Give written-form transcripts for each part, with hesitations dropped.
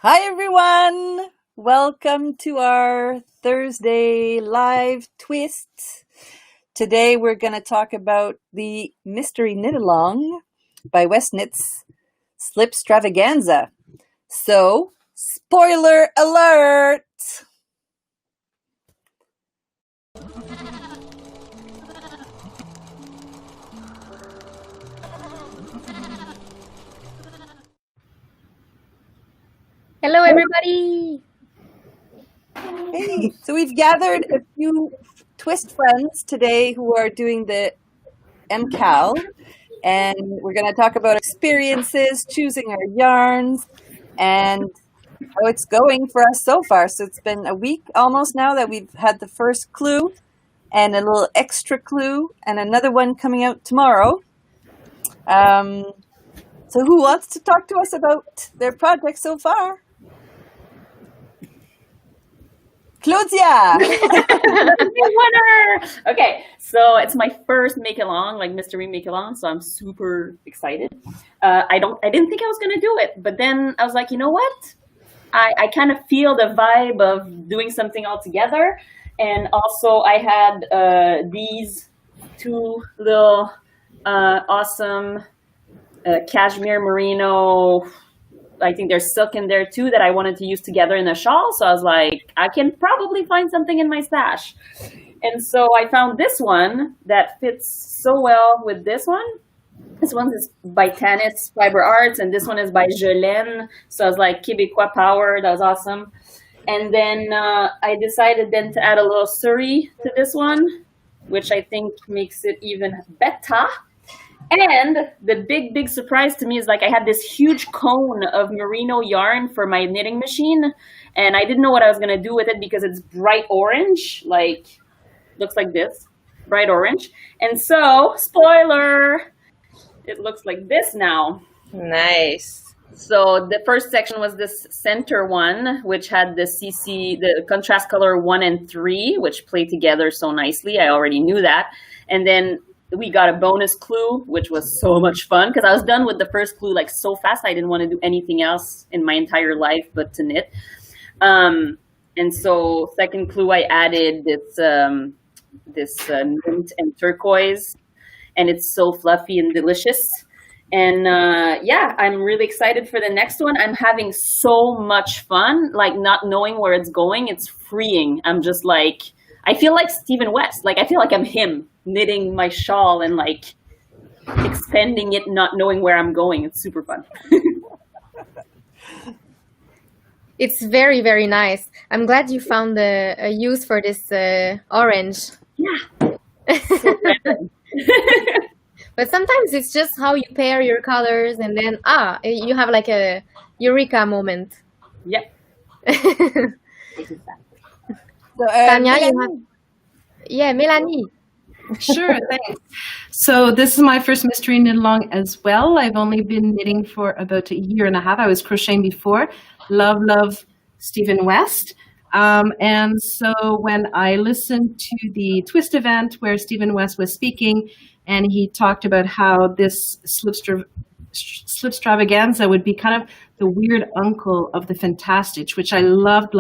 Hi, everyone. Welcome to our Thursday live twist. Today, we're going to talk about the mystery knit along by West Knits Slipstravaganza. So, spoiler alert! Hello, everybody. Hey, so we've gathered a few twist friends today who are doing the mkal, and we're going to talk about experiences, choosing our yarns, and how it's going for us so far. So it's been a week almost now that we've had the first clue and a little extra clue and another one coming out tomorrow. So who wants to talk to us about their project so far? Claudia! Winner! Okay, so it's my first make along, like mystery make along, so I'm super excited. I didn't think I was gonna do it, but then I was like, you know what? I kind of feel the vibe of doing something all together, and also I had these two little awesome cashmere merino. I think there's silk in there too that I wanted to use together in a shawl. So I was like, I can probably find something in my stash. And so I found this one that fits so well with this one. This one is by Tannis Fiber Arts, and this one is by Jelaine. So I was like, Québécois power, that was awesome. And then I decided then to add a little suri to this one, which I think makes it even better. And the big surprise to me is like I had this huge cone of merino yarn for my knitting machine, and I didn't know what I was going to do with it because it's bright orange, like looks like this, bright orange. And so, spoiler, it looks like this now. Nice. So the first section was this center one, which had the the contrast color 1 and 3, which play together so nicely. I already knew that. And then we got a bonus clue, which was so much fun because I was done with the first clue like so fast. I didn't want to do anything else in my entire life but to knit. And so second clue, I added this mint and turquoise, and it's so fluffy and delicious. And yeah, I'm really excited for the next one. I'm having so much fun, like not knowing where it's going. It's freeing. I'm just like, I feel like Stephen West. Like I feel like I'm him knitting my shawl and like expanding it, not knowing where I'm going. It's super fun. It's very, very nice. I'm glad you found a use for this orange. Yeah. So But sometimes it's just how you pair your colors, and then you have like a eureka moment. Yep. So, Tanya, you Mélanie. have Mélanie. Sure, thanks. So this is my first mystery knit along as well. I've only been knitting for about a year and a half. I was crocheting before. Love Stephen West. And so when I listened to the Twist event where Stephen West was speaking, and he talked about how this Slipstravaganza would be kind of the weird uncle of the Fantastic, which I loved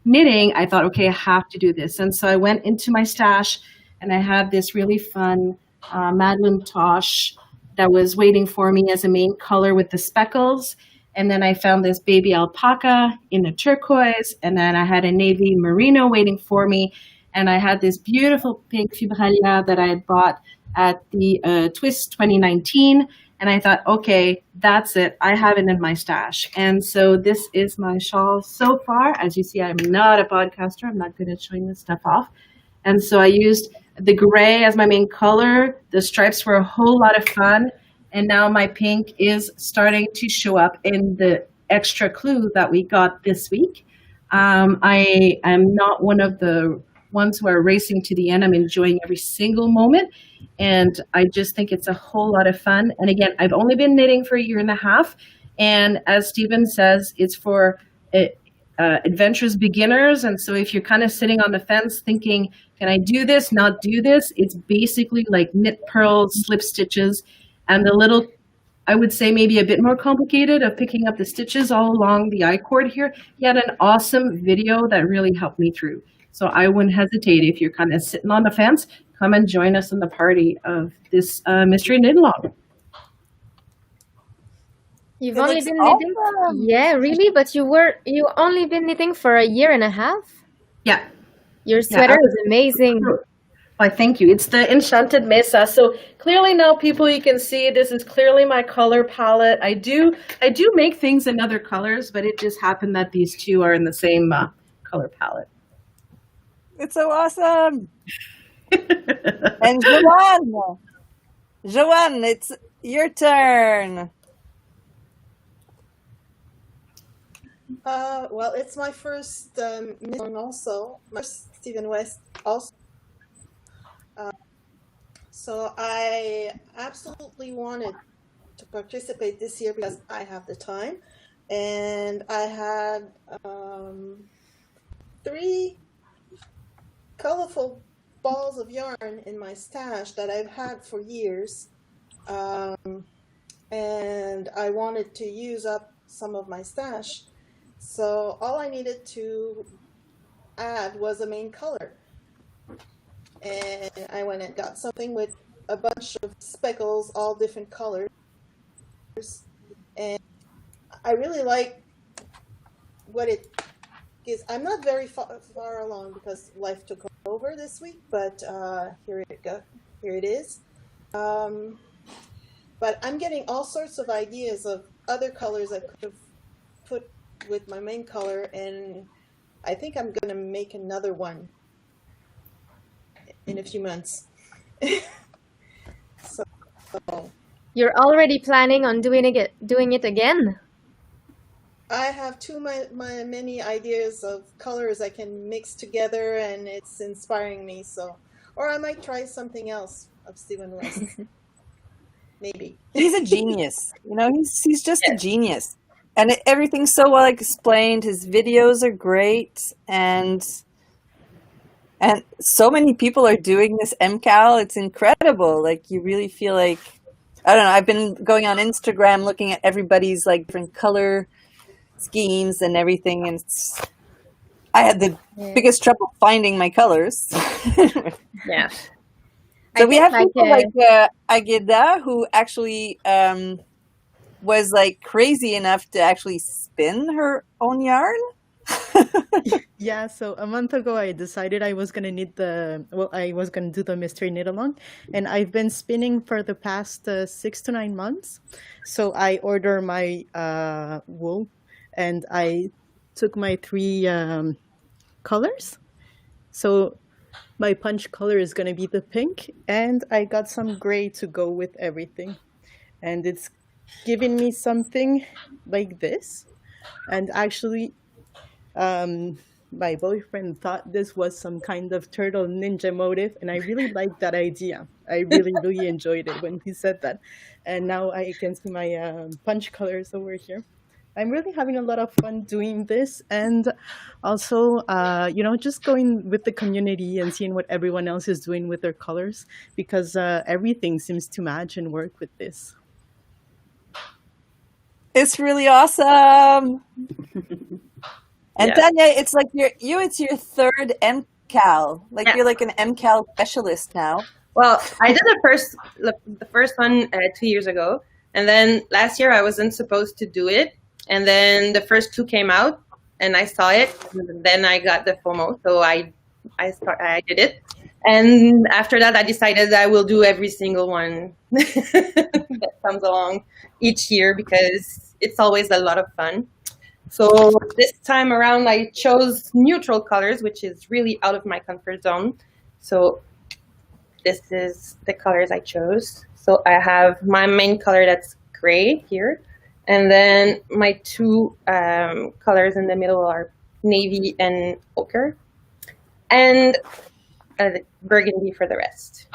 knitting, I thought, okay, I have to do this. And so I went into my stash, and I had this really fun Madeline Tosh that was waiting for me as a main color with the speckles. And then I found this baby alpaca in a turquoise. And then I had a navy merino waiting for me. And I had this beautiful pink fibralia that I had bought at the Twist 2019. And I thought, okay, that's it. I have it in my stash. And so this is my shawl so far. As you see, I'm not a podcaster. I'm not good at showing this stuff off. And so I used the gray as my main color. The stripes were a whole lot of fun. And now my pink is starting to show up in the extra clue that we got this week. I am not one of the ones who are racing to the end. I'm enjoying every single moment. And I just think it's a whole lot of fun. And again, I've only been knitting for a year and a half. And as Stephen says, it's for adventurous beginners. And so if you're kind of sitting on the fence thinking, can I do this, not do this? It's basically like knit pearls, slip stitches, and the little I would say maybe a bit more complicated of picking up the stitches all along the I-cord here, he had an awesome video that really helped me through. So I wouldn't hesitate if you're kind of sitting on the fence, come and join us in the party of this mystery knit-along. You've It only looks been knitting? awesome. Yeah, really? But you only been knitting for a year and a half? Yeah. Your sweater is amazing. Why, thank you. It's the Enchanted Mesa. So clearly now, people, you can see this is clearly my color palette. I do make things in other colors, but it just happened that these two are in the same color palette. It's so awesome. And Joanne, it's your turn. Well, it's my first mission also, my first Stephen West also. So I absolutely wanted to participate this year because I have the time, and I had 3 colorful balls of yarn in my stash that I've had for years, and I wanted to use up some of my stash. So all I needed to add was a main color. And I went and got something with a bunch of speckles, all different colors. And I really like what it is. I'm not very far along because life took over this week, but here it is. But I'm getting all sorts of ideas of other colors I could have put with my main color, and I think I'm going to make another one in a few months. So You're already planning on doing it again? I have my many ideas of colors I can mix together, and it's inspiring me. So, or I might try something else of Stephen West. Maybe. He's a genius. You know, he's just a genius. And everything's so well explained. His videos are great, and so many people are doing this mkal. It's incredible. Like, you really feel like, I don't know. I've been going on Instagram looking at everybody's like different color schemes and everything, and I had the biggest trouble finding my colors. Yeah. So we have people like Agueda, who actually was like crazy enough to actually spin her own yarn. Yeah, so a month ago I decided I was gonna I was gonna do the mystery knit along, and I've been spinning for the past 6 to 9 months. So I order my wool, and I took my 3 colors. So my punch color is gonna be the pink, and I got some gray to go with everything, and it's giving me something like this. And actually, my boyfriend thought this was some kind of turtle ninja motif, and I really liked that idea. I really enjoyed it when he said that. And now I can see my punch colors over here. I'm really having a lot of fun doing this, and also, just going with the community and seeing what everyone else is doing with their colors, because everything seems to match and work with this. It's really awesome. And Tanya, it's like it's your third mkal. Like you're like an mkal specialist now. Well, I did the first one 2 years ago, and then last year I wasn't supposed to do it, and then the first 2 came out, and I saw it, and then I got the FOMO, so I did it, and after that I decided I will do every single one that comes along each year, because it's always a lot of fun. So this time around I chose neutral colors, which is really out of my comfort zone. So this is the colors I chose. So I have my main color that's gray here, and then my 2 colors in the middle are navy and ochre, and burgundy for the rest.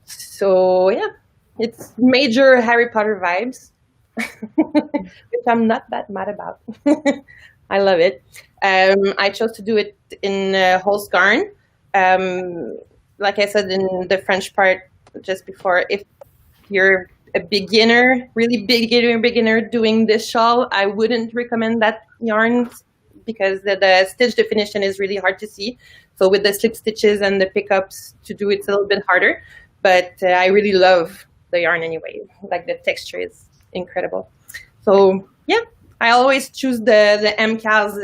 So yeah, it's major Harry Potter vibes, which I'm not that mad about. I love it. I chose to do it in whole skarn. Like I said in the French part just before, if you're a beginner, really beginner doing this shawl, I wouldn't recommend that yarn because the stitch definition is really hard to see. So with the slip stitches and the pickups to do it's a little bit harder. But I really love the yarn anyway. Like the texture is incredible. So yeah, I always choose the mkals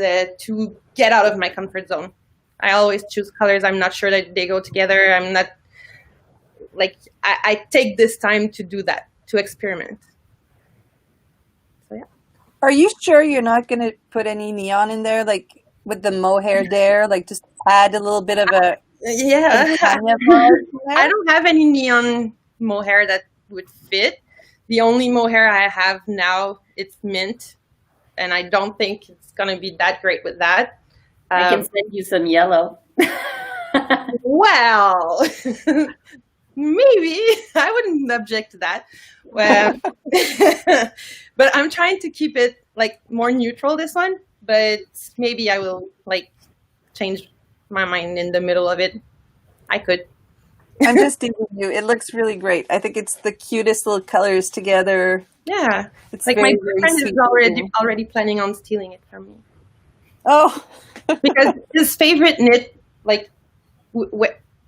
to get out of my comfort zone. I always choose colors I'm not sure that they go together. I'm not like I take this time to do that, to experiment. So yeah. Are you sure you're not going to put any neon in there, like with the mohair there? Like just add a little bit of a yeah. I don't have any neon mohair that would fit. The only mohair I have now it's mint, and I don't think it's gonna be that great with that. I can send you some yellow. Well, maybe I wouldn't object to that. Well, but I'm trying to keep it like more neutral this one. But maybe I will like change my mind in the middle of it. I could. I'm just teasing you. It looks really great. I think it's the cutest little colors together. Yeah, it's like very, my friend is already planning on stealing it from me. Oh, because his favorite knit, like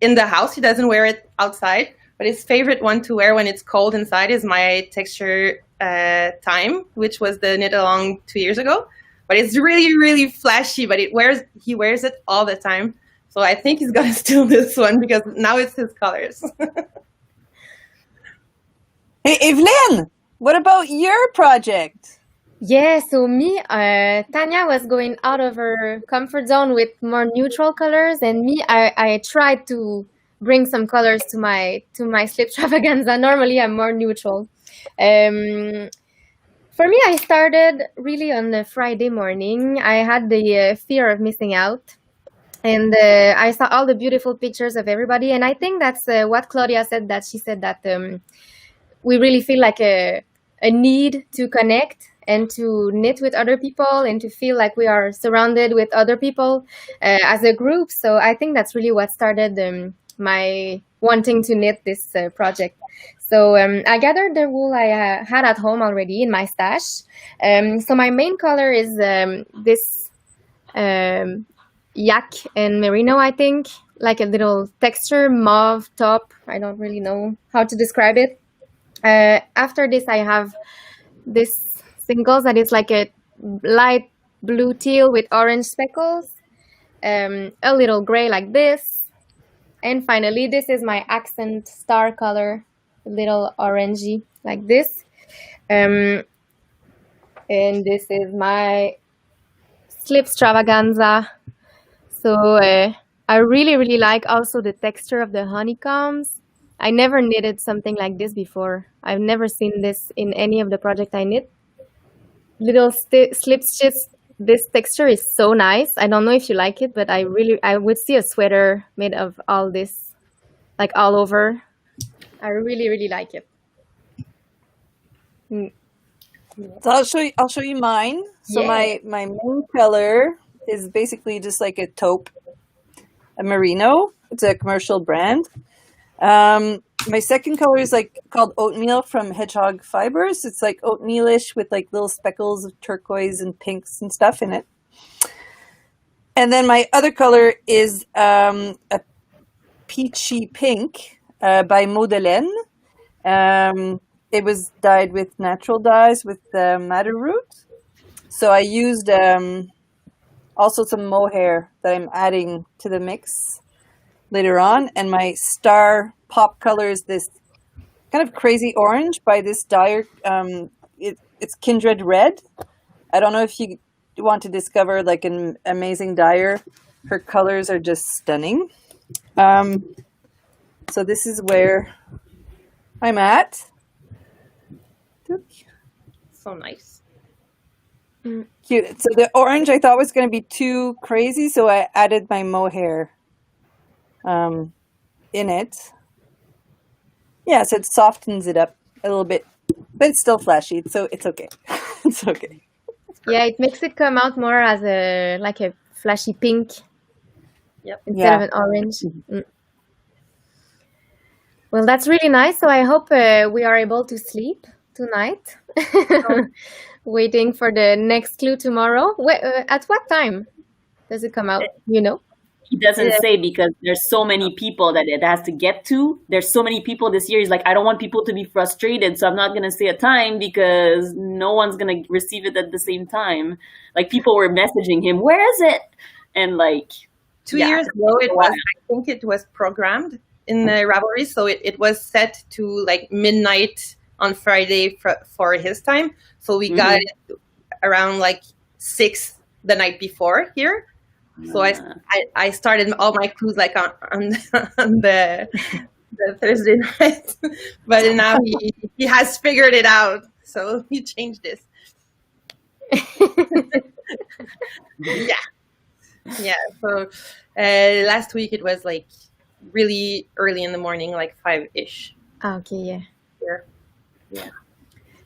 in the house, he doesn't wear it outside. But his favorite one to wear when it's cold inside is my texture time, which was the knit along 2 years ago. But it's really, really flashy. But he wears it all the time. So I think he's gonna steal this one because now it's his colors. Hey, Eveline, what about your project? Yeah, so me, Tanya was going out of her comfort zone with more neutral colors, and me, I tried to bring some colors to my Slipstravaganza. Normally, I'm more neutral. For me, I started really on the Friday morning. I had the fear of missing out. And I saw all the beautiful pictures of everybody. And I think that's what Claudia said, that she said that we really feel like a need to connect and to knit with other people and to feel like we are surrounded with other people as a group. So I think that's really what started my wanting to knit this project. So I gathered the wool I had at home already in my stash. So my main color is this yak and merino, I think, like a little texture mauve top. I don't really know how to describe it. After this, I have this singles that is like a light blue teal with orange speckles, a little gray like this. And finally, this is my accent star color, a little orangey like this. And this is my Slipstravaganza. So I really, really like also the texture of the honeycombs. I never knitted something like this before. I've never seen this in any of the project I knit. Little slip stitches. This texture is so nice. I don't know if you like it, but I would see a sweater made of all this, like all over. I really, really like it. So I'll show you mine. So Yeah. my main color is basically just like a taupe, a merino. It's a commercial brand. My second color is like called oatmeal from Hedgehog Fibers. It's like oatmealish with like little speckles of turquoise and pinks and stuff in it. And then my other color is a peachy pink by Madeleine. It was dyed with natural dyes with madder root. So I used also some mohair that I'm adding to the mix later on. And my star pop color is this kind of crazy orange by this dyer. It's Kindred Red. I don't know if you want to discover like an amazing dyer. Her colors are just stunning. So this is where I'm at. So nice. Cute. So the orange I thought was going to be too crazy, so I added my mohair in it. Yeah, so it softens it up a little bit, but it's still flashy, so it's okay. It's okay. Yeah, it makes it come out more as a flashy pink. Yep. Instead of an orange. Well, that's really nice. So I hope we are able to sleep tonight. Waiting for the next clue tomorrow. At what time does it come out? You know? He doesn't say because there's so many people that it has to get to. There's so many people this year. He's like, I don't want people to be frustrated, so I'm not going to say a time because no one's going to receive it at the same time. Like, people were messaging him, where is it? And like 2 years ago, I think it was programmed in the Ravelry, so it was set to like midnight on Friday for his time. So we got it around like 6 the night before here. So I started all my clues like on the Thursday night, but now he has figured it out. So he changed this. Yeah. So last week it was like really early in the morning, like 5-ish. Okay, Yeah.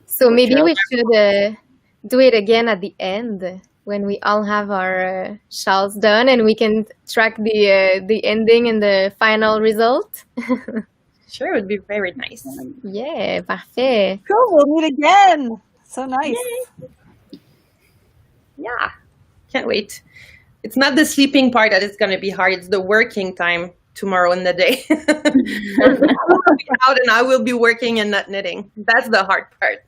So maybe we should do it again at the end when we all have our shawls done and we can track the ending and the final result. Sure, it would be very nice. Yeah, parfait. Cool, we'll meet again. So nice. Yeah, can't wait. It's not the sleeping part that is going to be hard. It's the working time tomorrow in the day. I will be out and I will be working and not knitting. That's the hard part.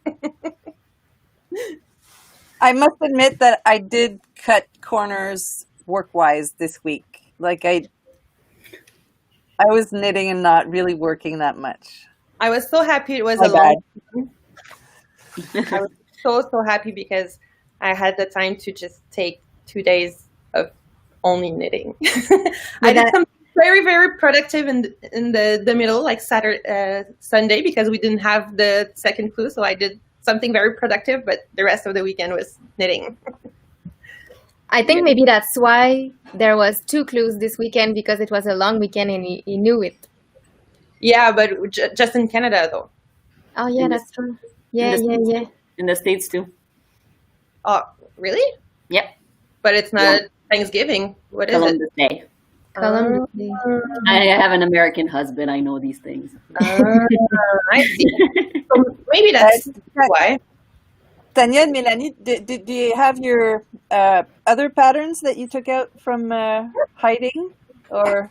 I must admit that I did cut corners work-wise this week. Like I was knitting and not really working that much. I was so happy it was My a long time. I was so happy because I had the time to just take 2 days of only knitting. I did something very, very productive in the middle, like Sunday, because we didn't have the second clue. So I did something very productive, but the rest of the weekend was knitting. I think maybe that's why there was 2 clues this weekend, because it was a long weekend and he knew it. Yeah, but just in Canada, though. Oh, yeah, that's true. Yeah. In the States, too. Oh, really? Yep. But it's not Thanksgiving. What is Columbus Day. Columbus Day. I have an American husband. I know these things. I see. So maybe that's why. Tanya and Melanie, do you have your other patterns that you took out from hiding? Or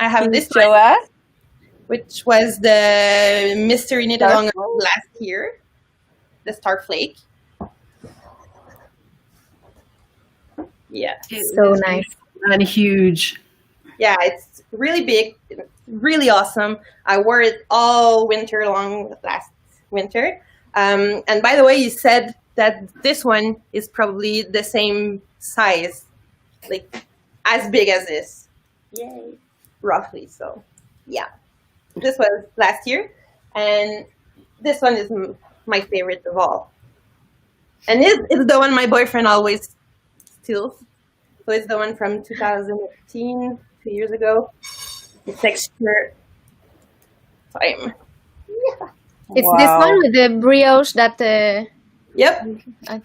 I have this show one, us? which was the mystery knit along last year, the Star Flake. Yeah. So nice. And huge. Yeah, it's really big, really awesome. I wore it all winter long last winter. And by the way, you said that this one is probably the same size, like as big as this. Yay. Roughly. So, yeah. This was last year. And this one is my favorite of all. And it's the one my boyfriend always steals. So it's the one from 2018, 2 years ago. The texture time. Yeah. It's this one with the brioche that... Yep.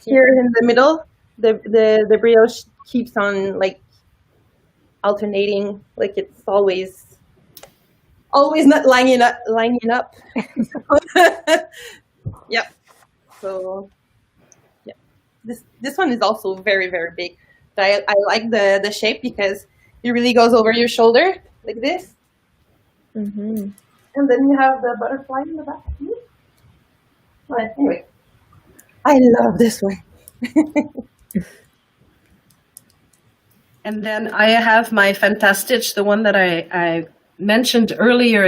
Here in the middle, the brioche keeps on like alternating, like it's always not lining up. Yep. So yeah, this one is also very, very big. But I like the shape because it really goes over your shoulder like this. Mm-hmm. And then you have the butterfly in the back. But anyway, I love this one. And then I have my Fantastitch, the one that I mentioned earlier.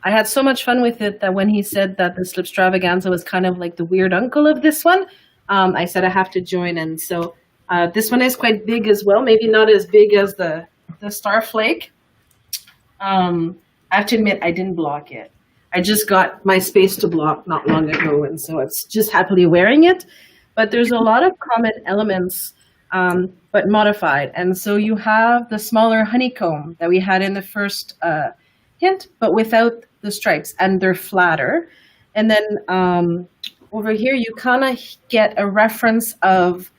I had so much fun with it that when he said that the Slipstravaganza was kind of like the weird uncle of this one, I said I have to join. And so this one is quite big as well, maybe not as big as the Star Flake. I have to admit, I didn't block it. I just got my space to block not long ago, and so it's just happily wearing it. But there's a lot of common elements, but modified. And so you have the smaller honeycomb that we had in the first hint, but without the stripes, and they're flatter. And then over here, you kind of get a reference of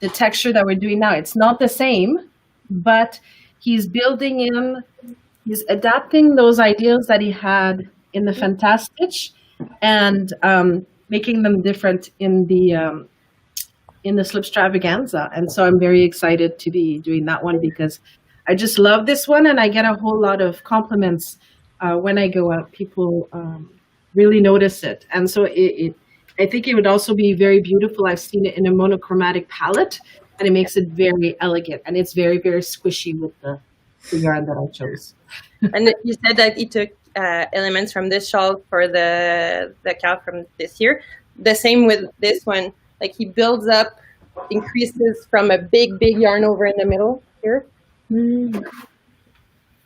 the texture that we're doing now. It's not the same, but he's building in he's adapting those ideas that he had in the Fantastic and making them different in the Slipstravaganza. And so I'm very excited to be doing that one because I just love this one, and I get a whole lot of compliments when I go out. People really notice it, and so I think it would also be very beautiful. I've seen it in a monochromatic palette, and it makes it very elegant, and it's very, very squishy with the yarn that I chose. And you said that he took elements from this shawl for the cow from this year. The same with this one. Like he builds up, increases from a big yarn over in the middle here.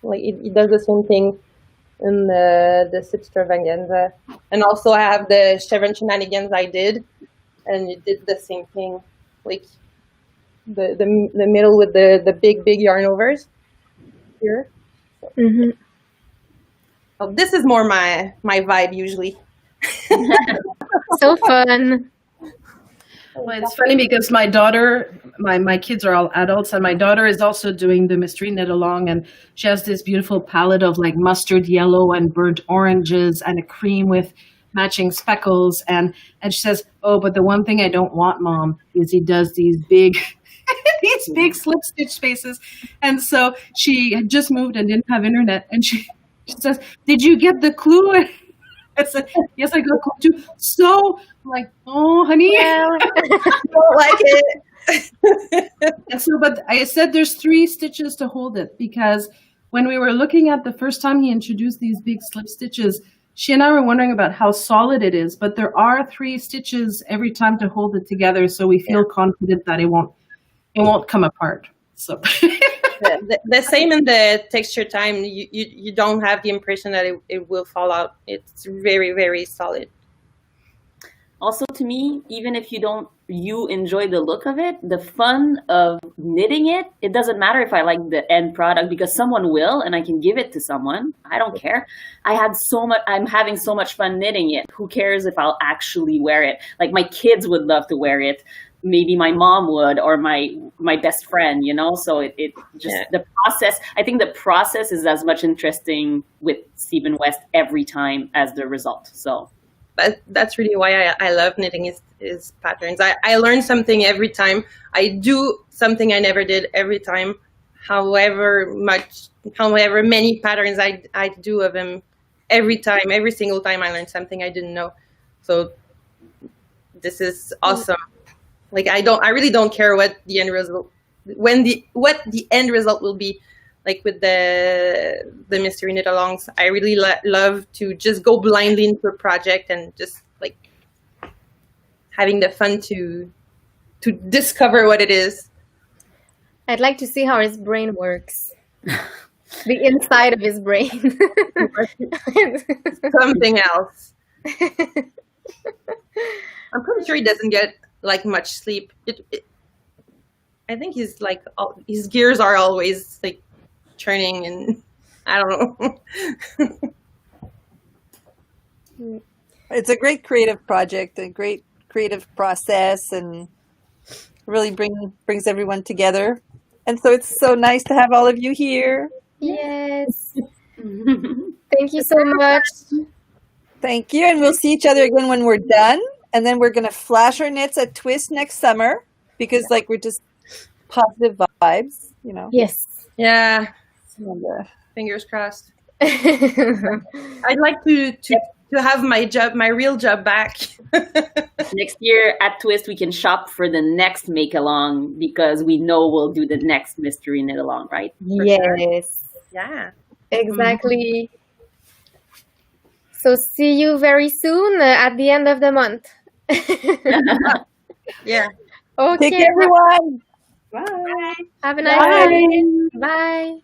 Like he does the same thing in the Slipstravaganza. And also I have the chevron shenanigans I did, and you did the same thing, like the middle with the big yarn overs here. So this is more my vibe usually. So fun. Well, it's funny because my daughter, my kids are all adults, and my daughter is also doing the mystery knit along, and she has this beautiful palette of like mustard yellow and burnt oranges and a cream with matching speckles, and she says, "Oh, but the one thing I don't want, Mom, is he does these big these big slip stitch spaces." And so she had just moved and didn't have internet, and she says, "Did you get the clue?" I said, "Yes, I got a clue too." So I'm like, "Oh, honey, I don't like it. And so, but I said there's 3 stitches to hold it, because when we were looking at the first time he introduced these big slip stitches, she and I were wondering about how solid it is, but there are 3 stitches every time to hold it together, so we feel confident that it won't come apart. So the same in the texture time. You don't have the impression that it will fall out. It's very, very solid. Also, to me, even if you enjoy the look of it, the fun of knitting it doesn't matter if I like the end product, because someone will, and I can give it to someone. I don't care. I'm having so much fun knitting it. Who cares if I'll actually wear it? Like my kids would love to wear it. Maybe my mom would, or my best friend, so it just, the process, I think the process is as much interesting with Stephen West every time as the result. So that's really why I love knitting his patterns. I learn something every time. I do something I never did every time. However many patterns I do of him, every single time I learn something I didn't know. So this is awesome. Like I really don't care what the end result, what the end result will be. Like with the mystery knit alongs, I really love to just go blindly into a project and just like having the fun to discover what it is. I'd like to see how his brain works. The inside of his brain. Something else. I'm pretty sure he doesn't get like much sleep. I think he's like his gears are always like turning, and I don't know. It's a great creative project, a great creative process, and really brings everyone together. And so it's so nice to have all of you here. Yes. Thank you so much. Thank you. And we'll see each other again when we're done. And then we're going to flash our knits at Twist next summer, because like we're just positive vibes, Yes. Yeah. And, Fingers crossed. I'd like to have my real job back. next year at Twist, we can shop for the next make along, because we know we'll do the next mystery knit along, right? Yes. Sure. Yeah. Exactly. So see you very soon at the end of the month. Yeah. Okay. Take care, everyone. Bye. Have a nice day. Bye.